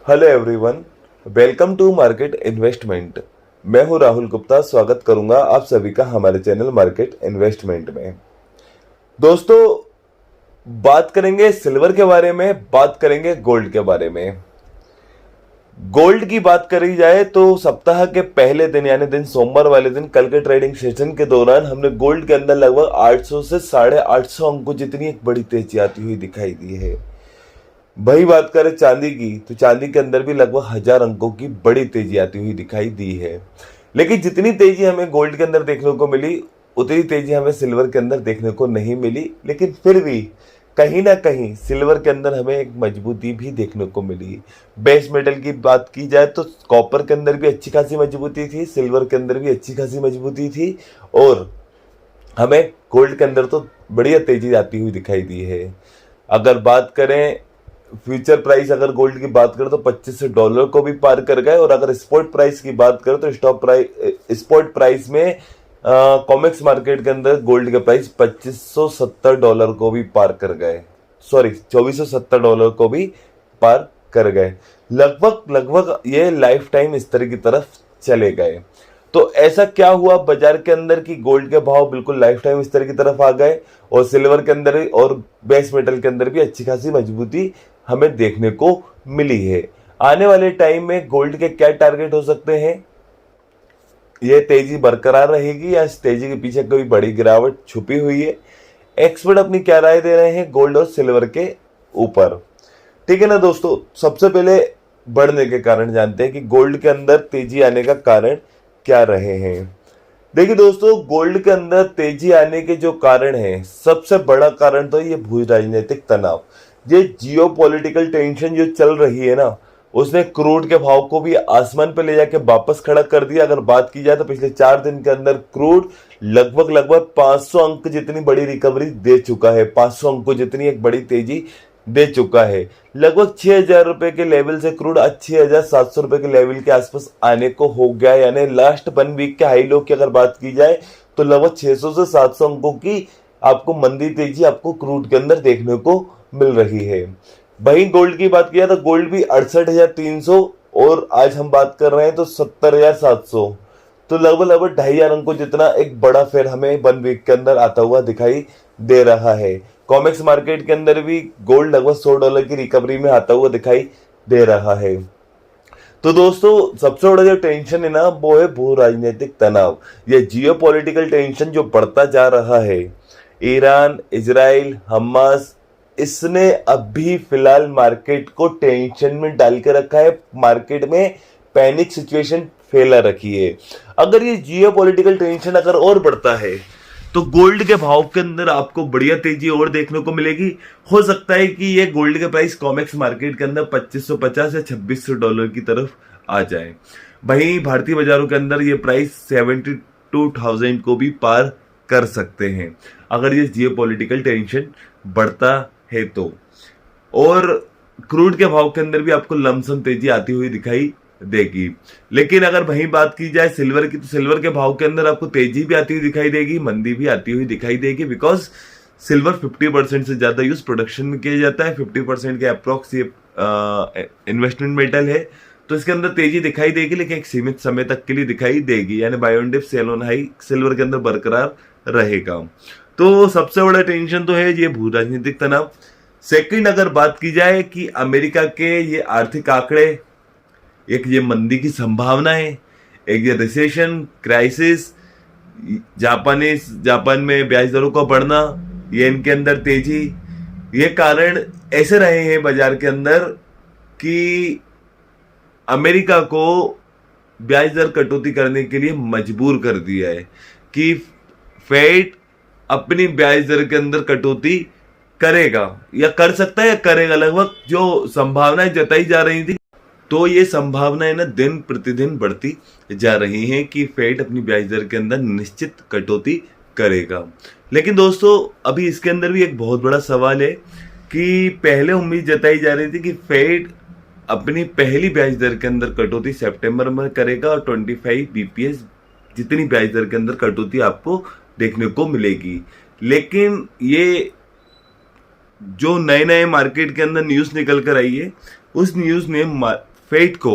Hello everyone, welcome to market investment. मैं हूं राहुल गुप्ता। स्वागत करूंगा आप सभी का हमारे चैनल मार्केट इन्वेस्टमेंट में। दोस्तों, बात करेंगे सिल्वर के बारे में, बात करेंगे गोल्ड के बारे में। गोल्ड की बात करी जाए तो सप्ताह के पहले दिन यानी दिन सोमवार वाले दिन कल के ट्रेडिंग सेशन के दौरान हमने गोल्ड के अंदर लगभग 800 से 850 अंकों जितनी एक बड़ी तेजी आती हुई दिखाई दी है। वही बात करें चांदी की तो चांदी के अंदर भी लगभग 1000 अंकों की बड़ी तेजी आती हुई दिखाई दी है। लेकिन जितनी तेजी हमें गोल्ड के अंदर देखने को मिली उतनी तेजी हमें सिल्वर के अंदर देखने को नहीं मिली। लेकिन फिर भी कहीं ना कहीं सिल्वर के अंदर हमें एक मजबूती भी देखने को मिली। बेस मेटल की बात की जाए तो कॉपर के अंदर भी अच्छी खासी मजबूती थी, सिल्वर के अंदर भी अच्छी खासी मजबूती थी और हमें गोल्ड के अंदर तो बढ़िया तेजी आती हुई दिखाई दी है। अगर बात करें फ्यूचर प्राइस, अगर गोल्ड की बात करें तो $25 को भी पार कर गए और अगर स्पॉट प्राइस की बात करें तो स्पॉट प्राइस में कॉमेक्स मार्केट के अंदर गोल्ड के प्राइस $2570 को भी पार कर गए, सॉरी $2470 को भी पार कर गए। लगभग ये लाइफ टाइम स्तर की तरफ चले गए। तो ऐसा क्या हुआ बाजार के अंदर कि गोल्ड के भाव बिल्कुल लाइफ टाइम स्तर की तरफ आ गए और सिल्वर के अंदर और बेस मेटल के अंदर भी अच्छी खासी मजबूती हमें देखने को मिली है। आने वाले टाइम में गोल्ड के क्या टारगेट हो सकते हैं? यह तेजी बरकरार रहेगी या इस तेजी के पीछे कोई बड़ी गिरावट छुपी हुई है? एक्सपर्ट अपनी क्या राय दे रहे हैं गोल्ड और सिल्वर के ऊपर? ठीक है ना दोस्तों, सबसे पहले बढ़ने के कारण जानते हैं कि गोल्ड के अंदर तेजी आने का कारण क्या रहे हैं। देखिए दोस्तों, गोल्ड के अंदर तेजी आने के जो कारण है, सबसे बड़ा कारण तो ये भू राजनीतिक तनाव, ये जियो पॉलिटिकल टेंशन जो चल रही है ना, उसने क्रूड के भाव को भी आसमान पे ले जाके वापस खड़ा कर दिया। अगर बात की जाए तो पिछले 4 दिन के अंदर क्रूड लगभग 500 अंक जितनी बड़ी रिकवरी दे चुका है, 500 अंकों जितनी एक बड़ी तेजी दे चुका है। लगभग 6000 रुपए के लेवल से क्रूड आज 6700 रुपए के लेवल के आसपास आने को हो गया। यानी लास्ट 1 वीक के हाई लो की अगर बात की जाए तो लगभग 600 से 700 अंकों की आपको मंदी तेजी आपको क्रूड के अंदर देखने को मिल रही है। वहीं गोल्ड की बात किया तो गोल्ड भी 68,300 और आज हम बात कर रहे हैं तो 70,700, तो लगभग 2500 अंकों जितना एक बड़ा फेर हमें 1 वीक के अंदर आता हुआ दिखाई दे रहा है। कॉमेक्स मार्केट के अंदर भी गोल्ड लगभग $100 की रिकवरी में आता हुआ दिखाई दे रहा है। तो दोस्तों, सबसे बड़ा जो टेंशन है ना वो है भू राजनीतिक तनाव, ये जियो पॉलिटिकल टेंशन जो बढ़ता जा रहा है। ईरान, इजराइल, हमास, इसने अभी फिलहाल मार्केट को टेंशन में डाल के रखा है। मार्केट में पैनिक सिचुएशन फैला रखी है। अगर ये जियो पॉलिटिकल टेंशन अगर और बढ़ता है तो गोल्ड के भाव के अंदर आपको बढ़िया तेजी और देखने को मिलेगी। हो सकता है कि ये गोल्ड के प्राइस कॉमेक्स मार्केट के अंदर $2550 या $2600 की तरफ आ जाए। वहीं भारतीय बाजारों के अंदर ये प्राइस 72,000 को भी पार कर सकते हैं अगर ये जियो पॉलिटिकल टेंशन बढ़ता है तो। और क्रूड के भाव के अंदर भी आपको लमसम तेजी आती हुई दिखाई देगी। लेकिन अगर वहीं बात की जाए सिल्वर की तो सिल्वर के भाव के अंदर आपको तेजी भी आती हुई दिखाई देगी, मंदी भी आती हुई दिखाई देगी, बिकॉज सिल्वर 50% से ज्यादा यूज प्रोडक्शन में किया जाता है। 50% के अप्रोक्स ये इन्वेस्टमेंट मेटल है, तो इसके अंदर तेजी दिखाई देगी लेकिन एक सीमित समय तक के लिए दिखाई देगी। यानी buy on dip sell on high silver के अंदर बरकरार रहेगा। तो सबसे बड़ा टेंशन तो है ये भू राजनीतिक तनाव। सेकंड, अगर बात की जाए कि अमेरिका के ये आर्थिक आंकड़े, एक ये मंदी की संभावना है, एक ये रिसेशन क्राइसिस, जापान में ब्याज दरों का बढ़ना, ये इनके अंदर तेजी, ये कारण ऐसे रहे हैं बाजार के अंदर कि अमेरिका को ब्याज दर कटौती करने के लिए मजबूर कर दिया है कि फेड अपनी ब्याज दर के अंदर कटौती करेगा या कर सकता है या करेगा। लगभग जो संभावनाएं जताई जा रही थी तो ये संभावनाएं ना दिन प्रतिदिन बढ़ती जा रही हैं कि फेड अपनी ब्याज दर के अंदर निश्चित कटौती करेगा। लेकिन दोस्तों, अभी इसके अंदर भी एक बहुत बड़ा सवाल है कि पहले उम्मीद जताई जा रही थी कि फेड अपनी पहली ब्याज दर के अंदर कटौती सितंबर में करेगा और 25 BPS जितनी ब्याज दर के अंदर कटौती आपको देखने को मिलेगी। लेकिन ये जो नए नए मार्केट के अंदर न्यूज निकल कर आई है, उस न्यूज ने फेड को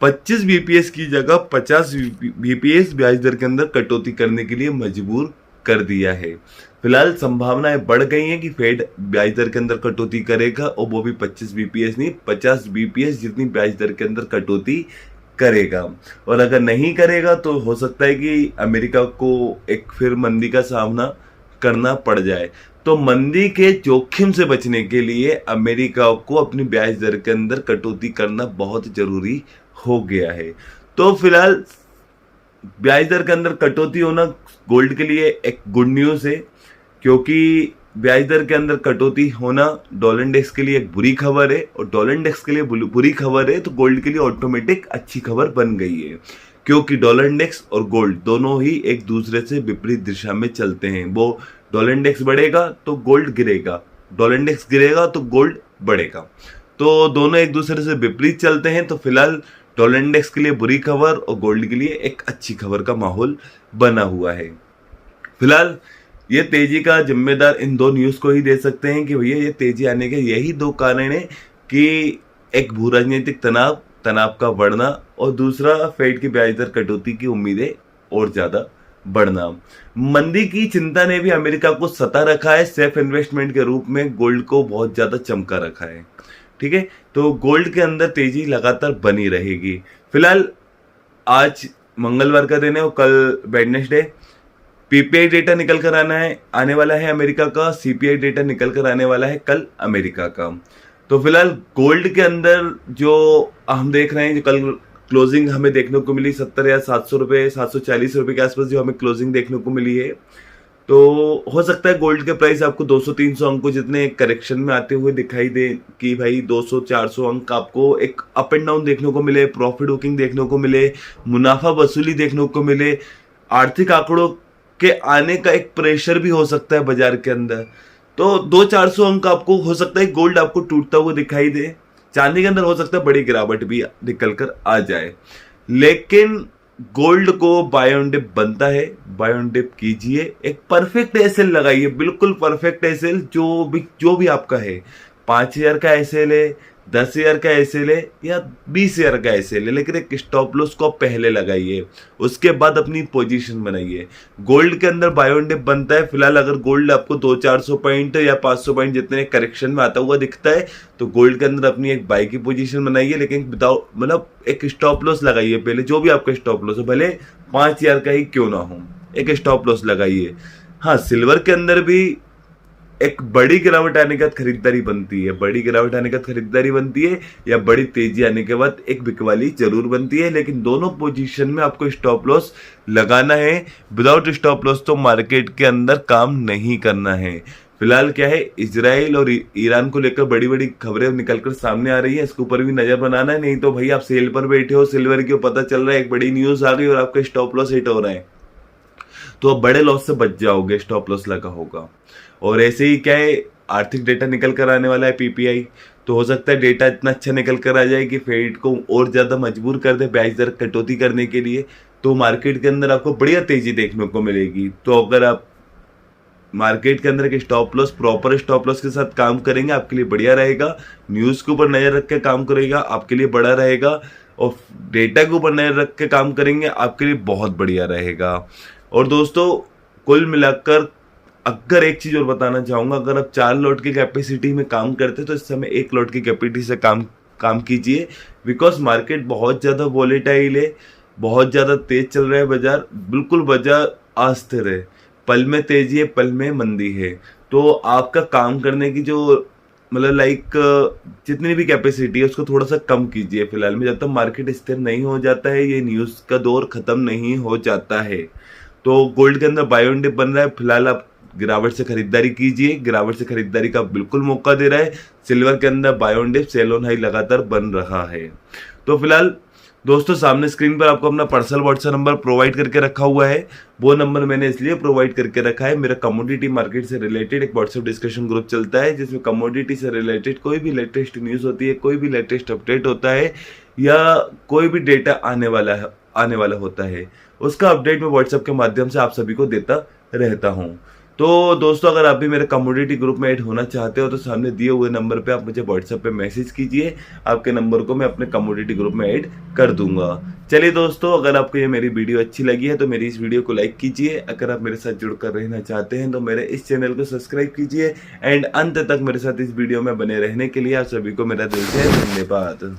25 बीपीएस की जगह 50 बीपीएस ब्याज दर के अंदर कटौती करने के लिए मजबूर कर दिया है। फिलहाल संभावनाएं बढ़ गई हैं कि फेड ब्याज दर के अंदर कटौती करेगा, और वो भी 25 बीपीएस नहीं, 50 बीपीएस जितनी ब्याज दर के अंदर कटौती करेगा। और अगर नहीं करेगा तो हो सकता है कि अमेरिका को एक फिर मंदी का सामना करना पड़ जाए। तो मंदी के जोखिम से बचने के लिए अमेरिका को अपनी ब्याज दर के अंदर कटौती करना बहुत जरूरी हो गया है। तो फिलहाल ब्याज दर के अंदर कटौती होना गोल्ड के लिए एक गुड न्यूज है, क्योंकि ब्याज दर के अंदर कटौती होना डॉलर इंडेक्स के लिए एक बुरी खबर है, और डॉलर इंडेक्स के लिए बुरी खबर है तो गोल्ड के लिए ऑटोमेटिक अच्छी खबर बन गई है, क्योंकि डॉलर इंडेक्स और गोल्ड दोनों ही एक दूसरे से विपरीत दिशा में चलते हैं। वो डॉलर इंडेक्स बढ़ेगा तो गोल्ड गिरेगा, डॉलर इंडेक्स गिरेगा तो गोल्ड बढ़ेगा, तो दोनों एक दूसरे से विपरीत चलते हैं। तो फिलहाल डॉलर इंडेक्स के लिए बुरी खबर और गोल्ड के लिए एक अच्छी खबर का माहौल बना हुआ है। फिलहाल ये तेजी का जिम्मेदार इन दो न्यूज को ही दे सकते हैं कि भैया ये तेजी आने के यही दो कारण है कि एक भू राजनीतिक तनाव का बढ़ना, और दूसरा फेड की ब्याज दर कटौती की उम्मीदें और ज्यादा बढ़ना। मंदी की चिंता ने भी अमेरिका को सता रखा है, सेफ इन्वेस्टमेंट के रूप में गोल्ड को बहुत ज्यादा चमका रखा है। ठीक है, तो गोल्ड के अंदर तेजी लगातार बनी रहेगी। फिलहाल आज मंगलवार का दिन है और कल वेडनेसडे, पीपीआई डेटा निकल कर आने वाला है अमेरिका का, सीपीआई डेटा निकल कर आने वाला है कल अमेरिका का। तो फिलहाल गोल्ड के अंदर जो हम देख रहे हैं, जो कल क्लोजिंग हमें देखने को मिली 70 या 700 रुपये, 740 रुपये के आसपास जो हमें क्लोजिंग देखने को मिली है, तो हो सकता है गोल्ड के प्राइस आपको 200-300 अंकों जितने करेक्शन में आते हुए दिखाई दे, कि भाई 200-400 अंक आपको एक अप एंड डाउन देखने को मिले, प्रॉफिट बुकिंग देखने को मिले, मुनाफा वसूली देखने को मिले, आर्थिक आंकड़ों के आने का एक प्रेशर भी हो सकता है बाजार के अंदर। तो 200-400 अंक आपको हो सकता है गोल्ड आपको टूटता हुआ दिखाई दे। चांदी के अंदर हो सकता है बड़ी गिरावट भी निकल कर आ जाए, लेकिन गोल्ड को बाय ऑन डिप बनता है, बाय ऑन डिप कीजिए, एक परफेक्ट एसएल लगाइए, बिल्कुल परफेक्ट एसएल जो भी आपका है, 5,000 का एसएल है, 10,000 का एसएल है या 20,000 का एसएल है, लेकिन एक स्टॉप लॉस को पहले लगाइए, उसके बाद अपनी पोजीशन बनाइए। गोल्ड के अंदर बाय ऑन डिप बनता है। फिलहाल अगर गोल्ड आपको 200-400 पॉइंट या 500 पॉइंट जितने करेक्शन में आता हुआ दिखता है, तो गोल्ड के अंदर अपनी एक बाई की पोजीशन बनाइए, लेकिन विदाउट मतलब एक स्टॉप लॉस लगाइए पहले, जो भी आपका स्टॉप लॉस हो, भले 5,000 का ही क्यों ना हो, एक स्टॉप लॉस लगाइए। हाँ, सिल्वर के अंदर भी एक बड़ी गिरावट आने के बाद खरीदारी बनती है, बड़ी गिरावट आने के बाद खरीदारी बनती है, या बड़ी तेजी आने के बाद एक बिकवाली जरूर बनती है, लेकिन दोनों पोजीशन में आपको स्टॉप लॉस लगाना है। विदाउट स्टॉप लॉस तो मार्केट के अंदर काम नहीं करना है। फिलहाल क्या है, इजराइल और ईरान को लेकर बड़ी बड़ी खबरें निकलकर सामने आ रही है, इसके ऊपर भी नजर बनाना है, नहीं तो भाई आप सेल पर बैठे हो, सिल्वर की पता चल रहा है एक बड़ी न्यूज आ गई और आपका स्टॉप लॉस हिट हो रहा है, तो आप बड़े लॉस से बच जाओगे, स्टॉप लॉस लगा होगा। और ऐसे ही क्या है, आर्थिक डेटा निकल कर आने वाला है पीपीआई, तो हो सकता है डेटा इतना अच्छा निकल कर आ जाए कि फेड को और ज्यादा मजबूर कर दे ब्याज दर कटौती करने के लिए, तो मार्केट के अंदर आपको बढ़िया तेजी देखने को मिलेगी। तो अगर आप मार्केट के अंदर के stop loss proper stop loss के साथ काम करेंगे, आपके लिए बढ़िया रहेगा। न्यूज के ऊपर नजर रख के काम करेगा, आपके लिए बड़ा रहेगा, और डेटा के ऊपर नजर रख के काम करेंगे, आपके लिए बहुत बढ़िया रहेगा। और दोस्तों, कुल मिलाकर अगर एक चीज और बताना चाहूंगा, अगर आप 4 लॉट की कैपेसिटी में काम करते तो इस समय 1 लॉट की कैपेसिटी से काम कीजिए, बिकॉज मार्केट बहुत ज्यादा वॉलेटाइल है, बहुत ज्यादा तेज चल रहा है बाजार, बिल्कुल बाजार अस्थिर है, पल में तेजी है, पल में मंदी है। तो आपका काम करने की जो मतलब जितनी भी कैपेसिटी है उसको थोड़ा सा कम कीजिए फिलहाल में, जब तक मार्केट स्थिर नहीं हो जाता है, ये न्यूज का दौर खत्म नहीं हो जाता है। तो गोल्ड के अंदर बाय ऑन डिप बन रहा है, फिलहाल आप गिरावट से खरीदारी कीजिए, गिरावट से खरीदारी का बिल्कुल मौका दे रहा है। सिल्वर के अंदर buy on dip, sell on high लगातार बन रहा है। तो फिलहाल दोस्तों, सामने स्क्रीन पर आपको अपना पर्सनल व्हाट्सएप नंबर प्रोवाइड करके रखा हुआ है। वो नंबर मैंने इसलिए प्रोवाइड करके रखा है, मेरा कमोडिटी मार्केट से रिलेटेड एक व्हाट्सएप डिस्कशन ग्रुप चलता है, जिसमें कमोडिटी से रिलेटेड कोई भी लेटेस्ट न्यूज होती है, कोई भी लेटेस्ट अपडेट होता है, या कोई भी डेटा आने वाला होता है, उसका अपडेट मैं व्हाट्सएप के माध्यम से आप सभी को देता रहता हूँ। तो दोस्तों अगर आप भी मेरे कम्युनिटी ग्रुप में ऐड होना चाहते हो तो सामने दिए हुए नंबर पे आप मुझे व्हाट्सएप पे मैसेज कीजिए, आपके नंबर को मैं अपने कम्युनिटी ग्रुप में ऐड कर दूंगा। चलिए दोस्तों, अगर आपको ये मेरी वीडियो अच्छी लगी है तो मेरी इस वीडियो को लाइक कीजिए। अगर आप मेरे साथ जुड़कर रहना चाहते हैं तो मेरे इस चैनल को सब्सक्राइब कीजिए एंड अंत तक मेरे साथ इस वीडियो में बने रहने के लिए आप सभी को मेरा दिल से धन्यवाद।